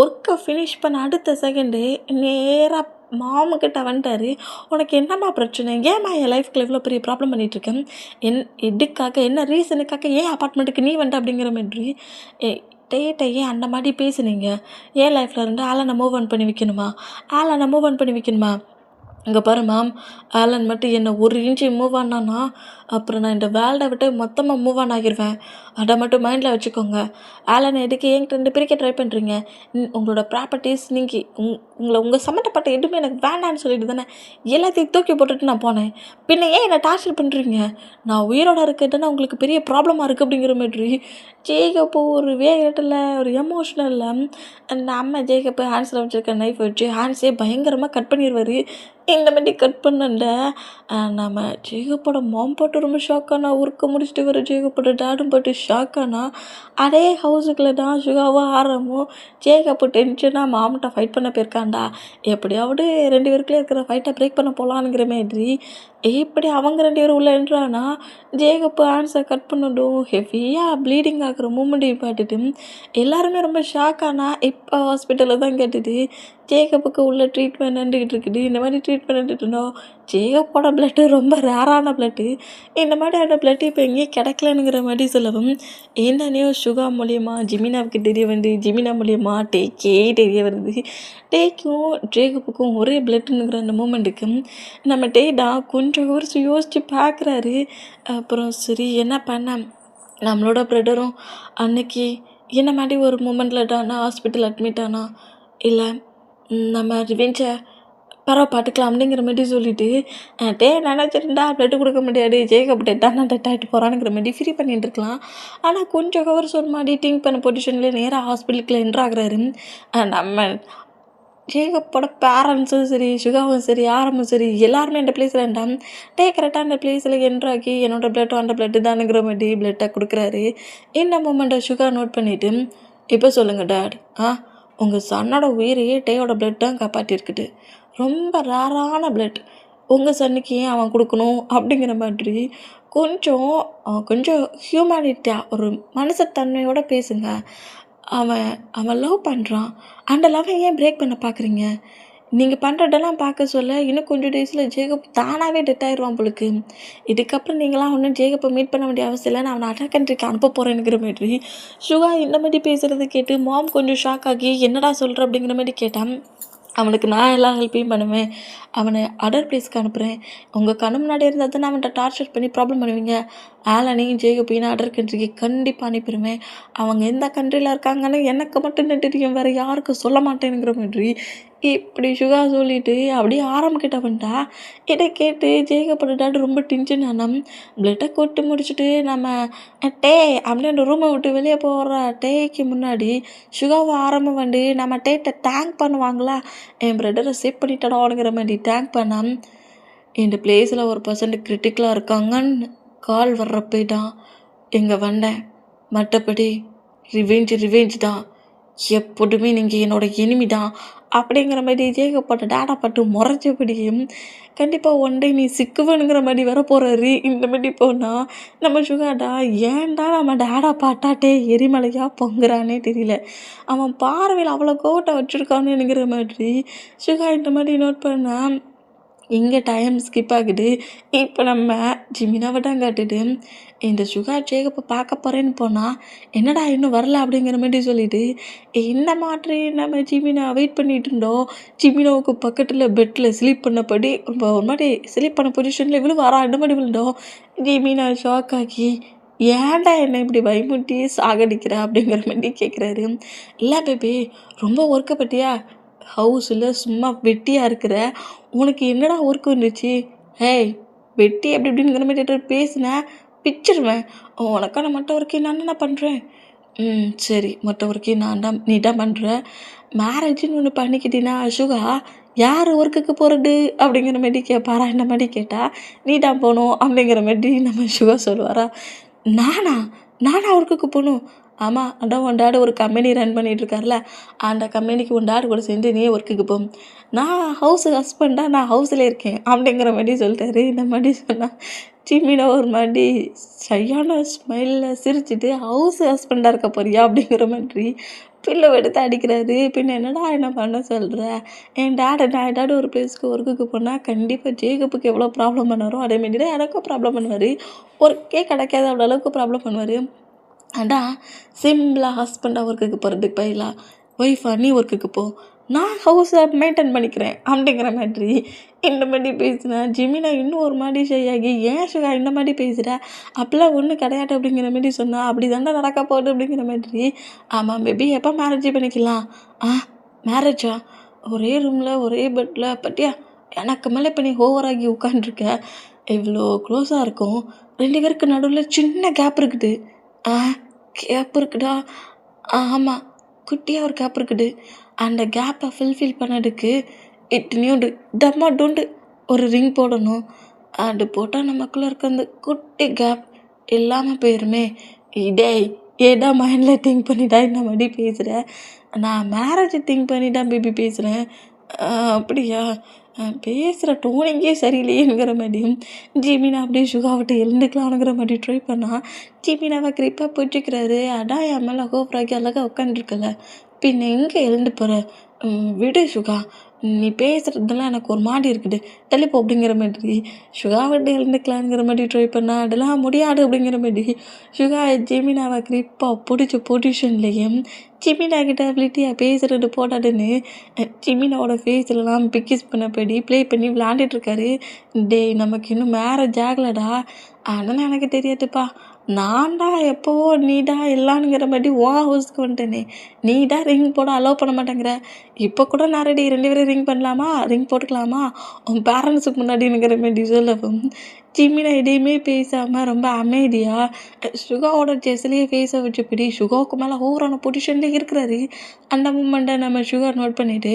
ஒர்க்கை ஃபினிஷ் பண்ண அடுத்த செகண்டே நேராக மாமுக்கிட்ட வந்துட்டாரு. உனக்கு என்னம்மா பிரச்சனை? ஏம்மா என் லைஃப்க்கு எவ்வளோ பெரிய ப்ராப்ளம் பண்ணிகிட்ருக்கேன்? எதுக்காக என்ன ரீசனுக்காக ஏன் அப்பார்ட்மெண்ட்டுக்கு நீ வந்துட்ட அப்படிங்கிற மாதிரி ஏன் அந்த மாதிரி பேசுனீங்க? ஏன் லைஃப்பில் இருந்து ஆலனை மூவ் ஆன் பண்ணி வைக்கணுமா? இங்கே பாரு மேம், ஆலன் மட்டும் என்னை ஒரு இன்ச்சு மூவ் ஆனானா அப்புறம் நான் இந்த வேர்ல்டை விட்டு மொத்தமாக மூவ் ஆன் ஆகிடுவேன். அதை மட்டும் மைண்டில் வச்சுக்கோங்க. ஆலன் எதுக்கு என்கிட்ட 2 பிரிக்க ட்ரை பண்ணுறீங்க? உங்களோட ப்ராப்பர்ட்டிஸ் நீங்கள் உங்கள் சம்மந்தப்பட்ட எதுவுமே எனக்கு வேண்டான்னு சொல்லிட்டு தானே எல்லாத்தையும் தூக்கி போட்டுட்டு நான் போனேன். பின்ன ஏன் என்னை டார்ச்சர் பண்ணுறீங்க? நான் உயிரோடு இருக்கிறதுனா உங்களுக்கு பெரிய ப்ராப்ளமாக இருக்குது அப்படிங்கிற மாதிரி ஜேகப்போ ஒரு வேகத்தில் ஒரு எமோஷ்னலில் நம்ம ஜேகப்போ ஹேண்ட்ஸில் வச்சுருக்க நைஃப் வச்சு ஹேண்ட்ஸே பயங்கரமாக கட் பண்ணிடுவார். இந்த மாதிரி கட் பண்ணல நம்ம ஜேகப்போட மாம் போட்டு ரொம்ப ஷாக்கானா, ஒர்க்கை முடிச்சுட்டு வர ஜேகப்போட டேடும் போட்டு ஷாக்கானா. அதே ஹவுஸுக்குள்ளே தான் சுகாவோ ஆரம்போ ஜேகப்போ டென்ஷனாக மாம்கிட்ட ஃபைட் பண்ண போயிருக்கான். போகலான்டா, எப்படியாவது 2 பேருக்குள்ளே இருக்கிற ஃபைட்டை பிரேக் பண்ண போகலான்ங்கிற மாதிரி இப்படி அவங்க 2 பேரும் உள்ள என்றானா ஜேகப் ஆன்சர் கட் பண்ணட்டும் ஹெவியாக ப்ளீடிங் ஆகிற மூமெண்ட்டையும் பார்த்துட்டு எல்லாருமே ரொம்ப ஷாக் ஆனா இப்போ ஹாஸ்பிட்டலில் தான் கேட்டுட்டு ஜேகப்புக்கு உள்ள ட்ரீட்மெண்ட் நடந்துக்கிட்டு இருக்குது. இந்த மாதிரி ட்ரீட்மெண்ட் எடுத்துகிட்டு இருந்தோம். ஜேகப்போட பிளட்டு ரொம்ப ரேரான பிளட்டு. இந்த மாதிரியான பிளட்டு இப்போ எங்கேயும் கிடைக்கலனுங்கிற மாதிரி சொல்லவும் இந்த நியூஸ் சுகா மூலியமா ஜிமினாவுக்கு தெரிய வந்து ஜிமினா மூலியமா டேக்கே தெரிய வருது. டேக்கும் ஜேகப்புக்கும் ஒரே பிளட்டுங்கிற அந்த மூமெண்ட்டுக்கு நம்ம டேடா கொஞ்சம் யோசித்து பார்க்குறாரு. அப்புறம் சரி என்ன பண்ண நம்மளோட பிரதரும் அன்னைக்கு என்ன மாதிரி ஒரு மூமெண்ட்டில் தானா ஹாஸ்பிட்டல் அட்மிட் ஆனா இல்லை நம்ம ரிவெஞ்சை பார்த்துக்கலாம் அப்படிங்கிற மாதிரி சொல்லிட்டு நினச்சிருந்தா பிளட்டு கொடுக்க முடியாது ஜேகப் டெட்டானா டெட் ஆகிட்டு போகிறானுங்கிற மாதிரி ஃப்ரீ பண்ணிட்டு இருக்கலாம். ஆனால் கொஞ்சம் ஹவர்ஸ் ஒரு மாதிரி திங்க் பண்ண பொசிஷன்லேயே நேராக ஹாஸ்பிட்டலுக்குள்ள என்ட்ராகிறாரு. நம்ம ஜேகப்போட பேரண்ட்ஸும் சரி சுகாவும் சரி ஆரம்பும் சரி எல்லாருமே இந்த பிளேஸில் இருந்தால் கரெக்டாக அந்த பிளேஸில் என்ட்ராக்கி என்னோடய பிளட்டும் அந்த பிளட்டு தானுங்கிற மாதிரி பிளட்டை கொடுக்குறாரு. இந்த மூமெண்ட்டை சுகா நோட் பண்ணிவிட்டு இப்போ சொல்லுங்கள் டாட், உங்கள் சன்னோட உயிரையே டேயோட பிளட் தான் காப்பாற்றிருக்குது. ரொம்ப ரேரான பிளட் உங்கள் சன்னுக்கு ஏன் அவன் கொடுக்கணும் அப்படிங்கிற மாதிரி கொஞ்சம் கொஞ்சம் ஹியூமனிட்டியாக ஒரு மனுஷத்தன்மையோடு பேசுங்க. அவன் லவ் பண்ணுறான். அந்த லவ்வை ஏன் பிரேக் பண்ண பார்க்குறீங்க? நீங்கள் பண்ணுறதெல்லாம் பார்க்க சொல்ல இன்னும் கொஞ்சம் டேஸில் ஜேகப் தானாகவே டெத் ஆயிடுவான் போலுக்கு. இதுக்கப்புறம் நீங்களாம் ஒன்றும் ஜேகப்பை மீட் பண்ண வேண்டிய அவசியம் இல்லை, நான் அவனை அதர் கண்ட்ரிக்கு அனுப்ப போகிறேங்கிற மாதிரி சுகா இந்த மாதிரி பேசுகிறத கேட்டு மாம் கொஞ்சம் ஷாக் ஆகி என்னடா சொல்கிற அப்படிங்கிற மாதிரி கேட்டான். அவனுக்கு நான் எல்லா ஹெல்ப்பையும் பண்ணுவேன், அவனை அதர் பிளேஸ்க்கு அனுப்புகிறேன். உங்கள் கண்ணு முன்னாடி இருந்தால் தான் அவன்கிட்ட டார்ச்சர் பண்ணி ப்ராப்ளம் பண்ணுவீங்க. ஆலனையும் ஜேகப்பையும் அதர் கண்ட்ரிக்கு கண்டிப்பாக அனுப்பிடுவேன். அவங்க எந்த கண்ட்ரியில் இருக்காங்கன்னு எனக்கு மட்டும் தெரியும், வேறு யாருக்கும் சொல்ல மாட்டேனுங்கிற மாதிரி இப்படி சுகா சொல்லிவிட்டு அப்படியே ஆரம்பிக்கிட்ட வந்துட்டா. இதை கேட்டு ஜேகப்போட டாக்டர் ரொம்ப டென்ஷன் ஆனாம். பிளட்டை கொட்டு முடிச்சுட்டு நம்ம டே அப்படின்ற ரூமை விட்டு வெளியே போகிற டேக்கு முன்னாடி சுகாவை ஆரம்பம் வந்து நம்ம டேட்டை டேங்க் பண்ணுவாங்களா, என் பிரதரை சேவ் பண்ணிட்டடாங்கிற மாதிரி டேங்க் பண்ணால் இந்த பிளேஸில் ஒரு பர்சன்ட் கிரிட்டிக்கலாக இருக்காங்கன்னு கால் வர்றப்பே தான் இங்கே வந்தேன். மற்றபடி ரிவெஞ்ச் தான், எப்போதுமே நீங்கள் என்னோடய எனிமி தான் அப்படிங்கிற மாதிரி ஜேகப்பட்ட டேடா பட்டு முறைச்சபடியும் கண்டிப்பாக ஒன் டே நீ சிக்குவனுங்கிற மாதிரி வர போகிறாரு. இந்த மாதிரி போனால் நம்ம சுகாடா ஏன்டா நம்ம டேடா பாட்டாட்டே எரிமலையாக பொங்குறானே தெரியல, அவன் பார்வையில் அவ்வளோ கோட்டை வச்சுருக்கானுங்கிற மாதிரி சுகா இந்த மாதிரி நோட் பண்ணால் இங்கே டைம் ஸ்கிப் ஆகுது. இப்போ நம்ம ஜிமினாவை தான் காட்டுது. இந்த சுகா ஜேகப்பை பார்க்க போகிறேன்னு போனால் என்னடா இன்னும் வரல அப்படிங்கிற மாதிரி சொல்லிவிட்டு இந்த மாதிரி நம்ம ஜிமினா வெயிட் பண்ணிகிட்டு இருந்தோம். ஜிமினாவுக்கு பக்கத்தில் பெட்டில் ஸ்லீப் பண்ணபடி ஒரு மாதிரி ஸ்லீப் பண்ண பொசிஷனில் இவ்வளோ வரா இந்த மாதிரி விழுந்தோம். ஜிமினா ஷாக் ஆகி ஏன்டா என்னை இப்படி பயமுட்டி சாகடிக்கிற அப்படிங்கிற மாதிரி கேட்குறாரு. இல்லை பேபி ரொம்ப ஒர்க்கப்பட்டியா, ஹவுஸில் சும்மா வெட்டியாக இருக்கிற, உனக்கு என்னடா ஒர்க் வந்துச்சு, ஹேய் வெட்டி எப்படி இப்படிங்கிற மாதிரி பேசினேன் பிச்சிருவேன், உனக்கான மற்ற ஒர்க்கே நான் என்ன பண்ணுறேன், சரி மற்ற ஒர்க்கே நீ தான் பண்ணுற, மேரேஜுன்னு ஒன்று பண்ணிக்கிட்டீங்கன்னா சுகா யார் ஒர்க்குக்கு போகிறது அப்படிங்கிற மாதிரி கேட்பாரா. இந்த மாதிரி கேட்டால் நீ தான் போகணும் அப்படிங்கிற மாதிரி நம்ம சுகா சொல்லுவாரா. நானா ஒர்க்குக்கு போகணும், ஆமாம் அதான் உன் டாடு ஒரு கம்பெனி ரன் பண்ணிகிட்ருக்கார்ல, அந்த கம்பெனிக்கு உன் டாடு கூட சேர்ந்து நீ ஒர்க்குக்கு போ, நான் ஹஸ்பண்டாக நான் ஹவுஸில் இருக்கேன் அப்படிங்கிற மாதிரி சொல்லிட்டாரு. இந்த மாதிரி சொன்னால் ஜிமினா ஒரு மாதிரி சரியான ஸ்மைலில் சிரிச்சுட்டு ஹஸ்பண்டாக இருக்க போறியா அப்படிங்கிற மாதிரி பில்லு எடுத்து அடிக்கிறாரு. பின்ன என்னடா என்ன பண்ண சொல்கிற, என் டாடு ஒரு பிளேஸ்க்கு ஒர்க்குக்கு போனால் கண்டிப்பாக ஜேகப்புக்கு எவ்வளோ ப்ராப்ளம் பண்ணாரோ அதேமாரி தான் எனக்கும் ப்ராப்ளம் பண்ணுவார், ஒர்க்கே கிடைக்காத அவ்வளோ அளவுக்கு ப்ராப்ளம் பண்ணுவார். அதான் சிம்பிளாக ஹஸ்பண்டாக ஒர்க்குக்கு போகிறதுக்கு பதிலாக ஒய்ஃபாக நீ ஒர்க்குக்கு போ, நான் ஹவுஸை மெயின்டைன் பண்ணிக்கிறேன் அப்படிங்கிற மாதிரி இந்த மாதிரி பேசினேன். ஜிமினா இன்னும் ஒரு மாதிரி ஷையாகி ஏன் சுகா இந்த மாதிரி பேசுகிற, அப்போல்லாம் ஒன்றும் கிடையாது அப்படிங்கிற மாதிரி சொன்னால் அப்படி தானே நடக்க போகுது அப்படிங்கிற மாதிரி. ஆமாம் பேபி எப்போ மேரேஜ் பண்ணிக்கலாம், மேரேஜா ஒரே ரூமில் ஒரே பெட்டில் பட்டியா, எனக்கு மேலே இப்போ நீ ஓவராகி உட்காண்ட்ருக்க, இவ்வளோ க்ளோஸாக இருக்கும், 2 பேருக்கு நடுவில் சின்ன கேப் இருக்குது, கேப் இருக்குடா, ஆமாம் குட்டியாக ஒரு கேப் இருக்குது, அந்த கேப்பை ஃபில்ஃபில் பண்ணதுக்கு இட்னியோண்டு டம்மா டோண்டு ஒரு ரிங் போடணும், அது போட்டால் நமக்குள்ளே இருக்க அந்த குட்டி கேப் இல்லாமல் போயிருமே. இதே ஏதா மைண்டில் திங்க் பண்ணிட்டா இந்த மாதிரி பேசுகிறேன், நான் மேரேஜை திங்க் பண்ணி தான் பேபி பேசுகிறேன், அப்படியா? பேசுகிற டோனிங்கே சரியில்லையேங்கிற மாதிரியும் ஜிமினா அப்படியே சுகாவிட்டு எழுந்துக்கலானுங்கிற மாதிரி ட்ரை பண்ணால் ஜிமினாவை கிரிப்பாக பிடிச்சிக்கிறாரு. அடா என் மேலே கோபுராக்கி அழகாக உட்காந்துருக்கல, பின்ன எங்கே எழுந்து போகிற? விடு சுகா, நீ பேசுகிறதெல்லாம் எனக்கு ஒரு மாதிரி இருக்குது, தள்ளிப்போ அப்படிங்கிற மாதிரி சுகா விட்டு எழுந்துக்கலாங்கிற மாதிரி ட்ரை பண்ணா. அதெல்லாம் முடியாது அப்படிங்கிற மாதிரி சுகா ஜெமினாவை கிரிப்பாக பிடிச்ச பொசிஷன்லேயும் ஜிமினா கிட்ட அபிலிட்டியாக பேசுகிறது போடாதுன்னு ஜிமினாவோட ஃபேஸ்லலாம் பிக்கிஸ் பண்ணபடி ப்ளே பண்ணி விளாண்டுட்ருக்காரு. டேய், நமக்கு இன்னும் மேரேஜ் ஆகலடா, அதெல்லாம் எனக்கு தெரியாதுப்பா, நான்டா எப்போவோ நீடா எல்லாங்கிற மாதிரி ஹவுஸ்க்கு வந்துட்டேனே, நீடா ரிங் போட அலோவ் பண்ண மாட்டேங்கிற. இப்போ கூட நான் ரெடி, 2 பேரும் ரிங் பண்ணலாமா, ரிங் போட்டுக்கலாமா உன் பேரண்ட்ஸுக்கு முன்னாடிங்கிற மாதிரி சொல்லவும் ஜிமினா எதையுமே பேசாமல் ரொம்ப அமைதியாக சுகாவோட செஸ்லேயே ஃபேஸை வச்சுப்படி சுகாவுக்கு மேலே ஓவரான பொசிஷனில் இருக்கிறாரு. அந்த மூமெண்ட்டை நம்ம சுகா நோட் பண்ணிவிட்டு,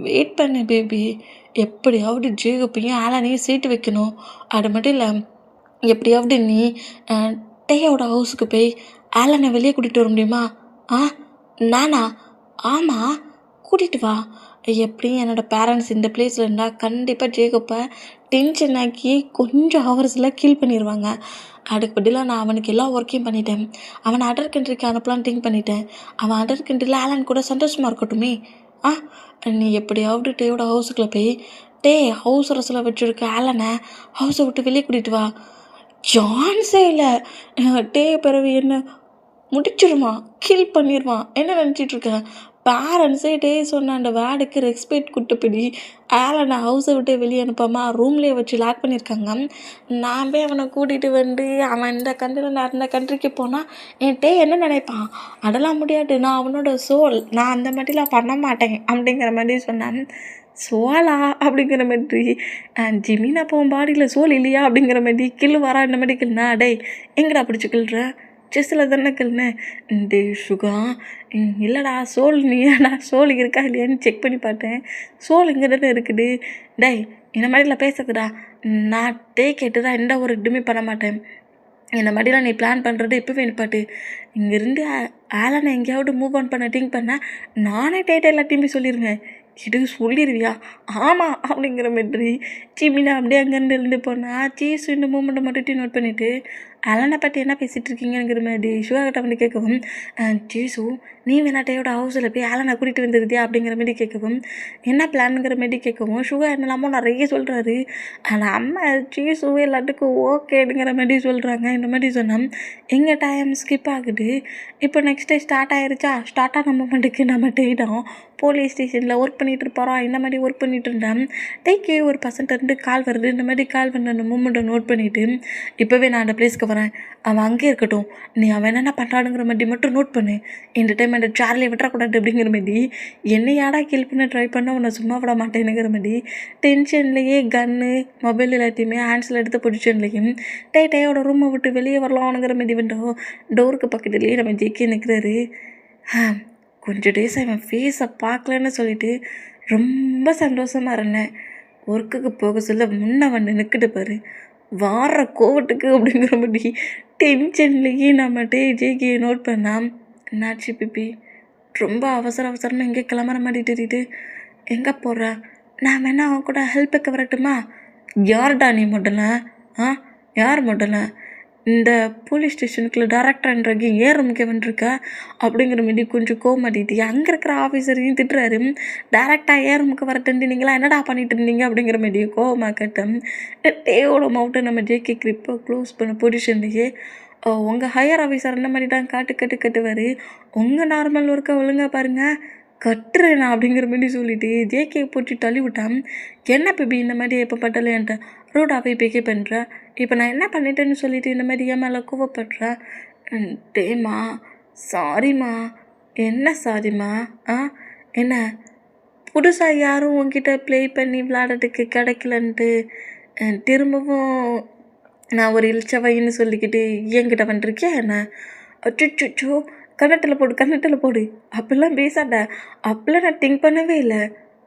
வெயிட் பண்ணு பேபி, எப்படியாவது ஜேகப்பையும் ஆளானையும் சேர்த்து வைக்கணும். அது மட்டும் இல்லை, எப்படியாவது நீ டேயோட ஹவுஸுக்கு போய் ஆலனை வெளியே கூட்டிகிட்டு வர முடியுமா? நானா? ஆமாம், கூட்டிகிட்டு வா. எப்படியும் என்னோடய பேரண்ட்ஸ் இந்த பிளேஸில் இருந்தால் கண்டிப்பாக ஜேகப்பை டென்ஷன் ஆக்கி கொஞ்சம் ஹவர்ஸில் கில் பண்ணிடுவாங்க. அதுக்கு பதிலாக நான் அவனுக்கு எல்லா ஒர்க்கையும் பண்ணிட்டேன். அவனை அதர் கண்ட்ரிக்கு அனுப்பலான்னு திங்க் பண்ணிட்டேன். அவன் அதர் கண்ட்ரியில் ஆலன் கூட சந்தோஷமாக இருக்கட்டுமே. நீ எப்படியாவது டேயோட ஹவுஸுக்குள்ளே போய் ஹவுஸ் அரசில் வச்சுருக்க ஆலனை ஹவுஸை விட்டு வெளியே கூட்டிகிட்டு வா. சான்ஸே இல்லை, பிறகு என்ன முடிச்சிருவான், கில் பண்ணிடுவான். என்ன நினச்சிட்ருக்கேன்? பேரண்ட்ஸே சொன்ன அந்த வேர்டுக்கு ரெஸ்பெக்ட் கொடுத்தபடி ஆலனை ஹவுஸை விட்டு வெளியே அனுப்பாமல் ரூம்லேயே வச்சு லாக் பண்ணியிருக்காங்க. நான் போய் அவனை கூட்டிகிட்டு வந்து அவன் இந்த கண்ட்ரியில் நான் அந்த கண்ட்ரிக்கு போனால் என் என்ன நினைப்பான்? அதெல்லாம் முடியாது, நான் அவனோட சோல், நான் அந்த மாதிரிலாம் பண்ண மாட்டேன் அப்படிங்கிற மாதிரி சொன்னேன். சோலா அப்படிங்கிற மாதிரி ஜிமினா போகும் பாடியில் சோல் இல்லையா அப்படிங்கிற மாதிரி கில்லு வரா இந்த மாதிரி கில்னா. டேய், எங்கடா பிடிச்சி கில்ற? செஸ்ஸில் தானே கில்னு. டே சுகா, இல்லைடா சோல் நீயாடா, சோல் இருக்கா இல்லையான்னு செக் பண்ணி பார்த்தேன், சோல் இங்கே தானே இருக்குது. டேய், இந்த மாதிரிலாம் பேசுறதுடா, நான் கேட்டுடா எந்த ஒரு இதுவுமே பண்ண மாட்டேன். இந்த மாதிரிலாம் நீ பிளான் பண்ணுறது இப்போவே நிப்பாட்டு. இங்கேருந்து ஆலனை எங்கேயாவது மூவ் ஆன் பண்ண திங்க் பண்ணால் நானே எல்லாத்தையுமே சொல்லிடுவேன். இது சொல்லிடுவியா? ஆமாம் அப்படிங்கிற மாதிரி ஜிமினா அப்படியே அங்கேருந்து எழுந்து போனால் சீஸு இந்த மூமெண்ட்டை மட்டும் நோட் பண்ணிவிட்டு அலனை பற்றி என்ன பேசிகிட்டு இருக்கீங்கிற மாதிரி சிவா கிட்ட வந்து கேட்கவும், சீஸு நீ வேணாட்டையோட ஹவுஸில் போய் ஆலனை கூட்டிகிட்டு வந்துருதியா அப்படிங்கிற மாதிரி கேட்கவும், என்ன பிளானுங்கிற மாதிரி கேட்கவும் சுகா என்னெல்லாமோ நிறைய சொல்கிறாரு. ஆனால் அம்மா சீஸு எல்லாத்துக்கும் ஓகேங்கிற மாதிரி சொல்கிறாங்க. இந்த மாதிரி சொன்னால் எங்கள் டைம் ஸ்கிப் ஆகுது. இப்போ நெக்ஸ்ட் டே ஸ்டார்ட் ஆகிருச்சா? ஸ்டார்ட் ஆன மூமெண்ட்டுக்கு நம்ம டேயிடும் போலீஸ் ஸ்டேஷனில் ஒர்க் பண்ணிகிட்டு இருப்போம். இந்த மாதிரி ஒர்க் பண்ணிகிட்டு இருந்தேன். டேக்கே ஒரு பர்சன்ட் கால் வருது. இந்த மாதிரி கால் பண்ண அந்த மூமெண்ட்டை நோட் பண்ணிவிட்டு, இப்போவே நான் அந்த பிளேஸ்க்கு வரேன், அவன் அங்கே இருக்கட்டும், நீ அவன் என்னென்ன பண்ணுறானுங்கிற மாதிரி மட்டும் நோட் பண்ணு, இந்த டைம் அந்த சார்லியை விட்டுறக்கூடாது அப்படிங்கிற மாதிரி என்னையாடா கில் பண்ண ட்ரை பண்ண உன்னை சும்மா விட மாட்டேனுங்கிற மாதிரி டென்ஷன்லேயே கன்னு மொபைல் எல்லாத்தையுமே ஹேண்ட்ஸில் எடுத்த பொசிஷன்லேயும் டேயோட ரூமை விட்டு வெளியே வரலாம்னுங்கிற மாதிரி வந்துட்டோம். டோருக்கு பக்கத்துலேயே நம்ம ஜெயிக்கி நிற்கிறாரு. கொஞ்சம் டேஸாக இவன் ஃபேஸை பார்க்கலன்னு சொல்லிட்டு ரொம்ப சந்தோஷமாக இருந்தேன். ஒர்க்குக்கு போக சொல்ல முன்ன வந்து நிற்கிட்டு பாரு, வார கோவட்டுக்கு அப்படிங்கிற மாதிரி டென்ஷன்லேயே நம்ம ஜேகியை நோட் பண்ணால், என்னாச்சு பிபி, ரொம்ப அவசரமாக எங்கே கிளம்புற மாதிரி தெரியுது, எங்கே போடுற? நான் வேணா அவன் கூட ஹெல்ப்புக்கு வரட்டுமா? யார்டா நீ முதல்ல? யார் முதல்ல? இந்த போலீஸ் ஸ்டேஷனுக்குள்ள டேரக்டர்ன்றக்கு ஏன் ரூமுக்கே வந்துருக்க அப்படிங்கிற மாதிரி கொஞ்சம் கோமாட்டிட்டு அங்கே இருக்கிற ஆஃபீஸரையும் திட்டுறாரு. டேரக்டாக ஏன் ரூமுக்கு வரட்டு, நீங்களாம் என்னடா பண்ணிட்டு இருந்தீங்க அப்படிங்கிற மாதிரி கோவமாக கேட்டேன். டேவோட மவுட்டை நம்ம ஜேகே கிரிப்பை க்ளோஸ் பண்ண பொசிஷன்லேயே, உங்கள் ஹையர் ஆஃபீஸர் அந்த மாதிரி தான் கட்டுவார், உங்கள் நார்மல் ஒர்க்கை ஒழுங்காக பாருங்கள், கட்டுறேன் நான் அப்படிங்கிற மாதிரி சொல்லிவிட்டு ஜேகே போட்டு தள்ளி விட்டான். என்ன பிபி இந்த மாதிரி எப்போ பட்டாலும் என்கிட்ட ரூடாகவே பிகே பண்ணுறேன், இப்போ நான் என்ன பண்ணிட்டேன்னு சொல்லிவிட்டு இந்த மாதிரி என் மேலே கோவப்படுறேன். டேம்மா சாரிம்மா. என்ன சாரிம்மா? என்ன புதுசாக யாரும் உங்ககிட்ட ப்ளே பண்ணி விளையாடுறதுக்கு கிடைக்கலன்ட்டு திரும்பவும் நான் ஒரு இழிச்சவைன்னு சொல்லிக்கிட்டு என்கிட்ட வந்துருக்கேன் என்ன? அச்சோ, கன்னத்தில் போடு அப்படிலாம் பேசாத, அப்படிலாம் நான் திங்க் பண்ணவே இல்லை.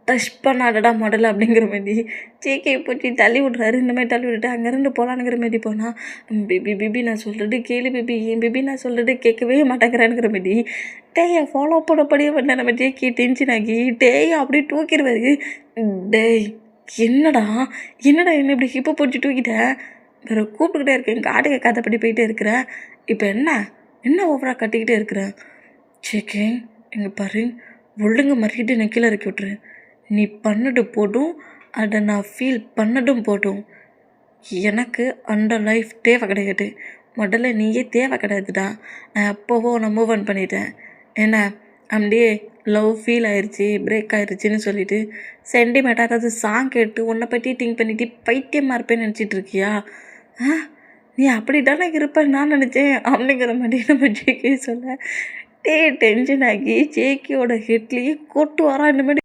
டச் பண்ணாடடா மாடல் அப்படிங்கிற மாரி ஜேகே போட்டு தள்ளி விட்றாரு. இந்த மாதிரி தள்ளி விட்டுட்டு அங்கேருந்து போகலான்னுங்கிற மாரி போனால், பேபி பேபி நான் சொல்கிறது கேளு பேபி, என் பேபி நான் சொல்கிறது கேட்கவே மாட்டேங்கிறானுங்கிற மாரி டேயை ஃபாலோ பண்ணப்படியே பண்ண நம்ம ஜேகே டென்ஷன் ஆகி டேயை அப்படியே தூக்கிடுவாரு. டேய் என்னடா என்னடா என்ன இப்படி ஹிப்பை போட்டு தூக்கிட்டேன், வேறு கூப்பிட்டுக்கிட்டே இருக்கேன், காட்டுக்க கதைப்படி போயிட்டே இருக்கிறேன், இப்போ என்ன ஓவராக கட்டிக்கிட்டே இருக்கிறேன். ஜேகே இங்கே பாரு, ஒழுங்கு மறிக்கிட்டு என்னை கீழே இறக்கி விட்ரு. நீ பண்ணது போட்டும், அதை நான் ஃபீல் பண்ணதும் போட்டும். எனக்கு அந்த லைஃப் தேவை கிடையாது. முதல்ல நீயே தேவை கிடையாதுடா. நான் எப்போவோ நான் மூவ் ஆன் பண்ணிட்டேன். என்ன அப்படியே லவ் ஃபீல் ஆயிடுச்சு, பிரேக் ஆயிடுச்சுன்னு சொல்லிட்டு சென்டிமெண்ட்டாக அதாவது சாங் கேட்டு உன்னை பற்றி திங்க் பண்ணிட்டு பைத்தியமாக இருப்பேன்னு நினச்சிட்டு இருக்கியா? நீ அப்படி தானே இருப்பேன்னு நான் நினச்சேன் அப்படிங்கிற மாதிரி நம்ம ஜேகே சொல்ல டென்ஷன் ஆகி ஜேகேயோட ஹெட்லேயே கொட்டு வரான். இந்த மாதிரி